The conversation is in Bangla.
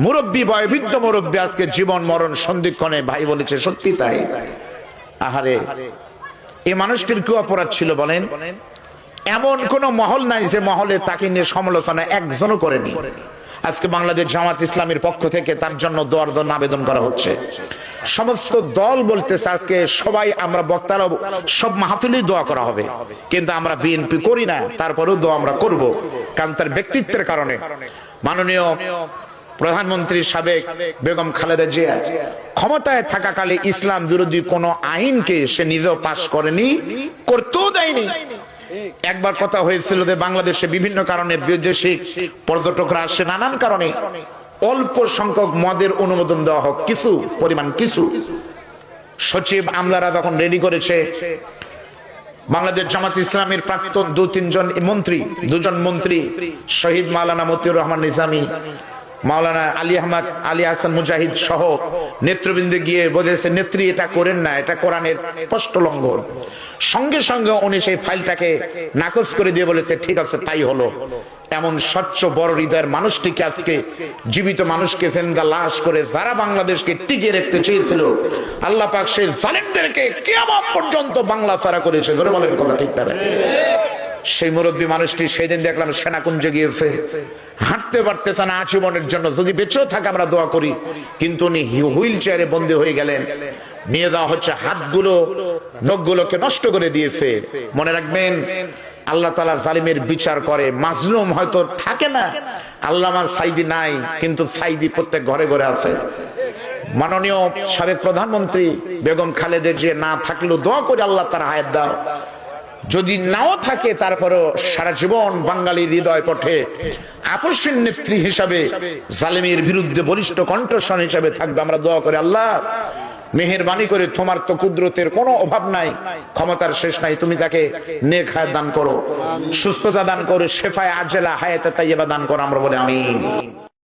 মুরব্বী বয়োবৃদ্ধ মুরব্বী আজকে জীবন মরণ সন্ধিক্ষণে ভাই বলেছে, সত্যি তাই। আহারে, এই মানুষটির কি অপরাধ ছিল বলেন? এমন কোন মহল নাই যে মহলে তাকে নিয়ে সমালোচনা একজনও করেনি। আজকে বাংলাদেশ জামাত ইসলামের পক্ষ থেকে তার জন্য দোয়ার জন্য আবেদন করা হচ্ছে। সমস্ত দল বলতেছে আজকে সবাই আমরা বক্তারা সব মাহফিলেই দোয়া করা হবে, কিন্তু আমরা বিএনপি করি না, তারপরেও দোয়া আমরা করব, কারণ তার ব্যক্তিত্বের কারণে। মাননীয় প্রধানমন্ত্রী সাবেক বেগম খালেদা জিয়া ক্ষমতায় থাকাকালে ইসলাম বিরোধী কোন আইনকে সে নিজেও পাশ করেনি, করতেও দেয়নি। একবার কথা হয়েছিল যে বাংলাদেশে বিভিন্ন কারণে বিদেশি পর্যটকরা আসে, নানান কারণে অল্প সংখ্যক মদের অনুমোদন দেওয়া হোক, কিছু পরিমাণ কিছু। সচিব আমলারা তখন রেডি করেছে, বাংলাদেশ জামাত ইসলামের প্রাক্তন দুজন মন্ত্রী শহীদ মাওলানা মতিউর রহমান নিজামী, মাওলানা আলী হাসান মুজাহিদ সহ নেতৃবৃন্দে গিয়ে বলেছে, নেত্রী এটা করেন না, এটা কোরআনের স্পষ্ট লঙ্ঘন। সঙ্গে সঙ্গে উনি সেই ফাইলটাকে নাকচ করে দিয়ে বলেছে, ঠিক আছে তাই হলো। এমন স্বচ্ছ বড় হৃদয়ের মানুষটিকে আজকে জীবিত মানুষকে জিন্দা লাশ করে যারা বাংলাদেশকে টিকিয়ে রাখতে চেয়েছিল, আল্লাহ পাক সেই জালেমদেরকে কিয়ামত পর্যন্ত বাংলা ছাড়া করেছে। ধরে বলেন কথা ঠিক না? সেই মুরব্বী মানুষটি সেদিন দেখলাম সেনাকুঞ্জে গিয়েছে, হাঁটতে পারতেছে না আজীবনের জন্য, যদি বেঁচেও থাকে আমরা দোয়া করি, কিন্তু উনি হুইল চেয়ারে বন্দী হয়ে গেলেন। নিয়ে যাওয়া হচ্ছে, হাতগুলো নখগুলোকে নষ্ট করে দিয়েছে। মনে রাখবেন, আল্লাহ তাআলা জালিমের বিচার করে। মাজলুম হয়তো থাকে না, আল্লামা সাইদি নাই, কিন্তু সাইদি প্রত্যেক ঘরে ঘরে আছে। মাননীয় সাবেক প্রধানমন্ত্রী বেগম খালেদা জিয়া না থাকলেও দোয়া করে আল্লাহ তার হায়াত দাও, যদি নাও থাকে তারপরও সারা জীবন বাঙালির হৃদয় পথে আপসীন নেত্রী হিসাবে, জালেমের বিরুদ্ধে বলিষ্ঠ কণ্ঠস্বর হিসাবে থাকবে। আমরা দোয়া করি, আল্লাহ মেহেরবানি করে, তোমার তো কুদরতের কোনো অভাব নাই, ক্ষমতার শেষ নাই, তুমি তাকে নেক হায়াত দান করো, সুস্থতা দান করো, শেফায়ে আজেলা হায়াতে তাইয়্যিবা দান করো। আমরা বলি আমিন।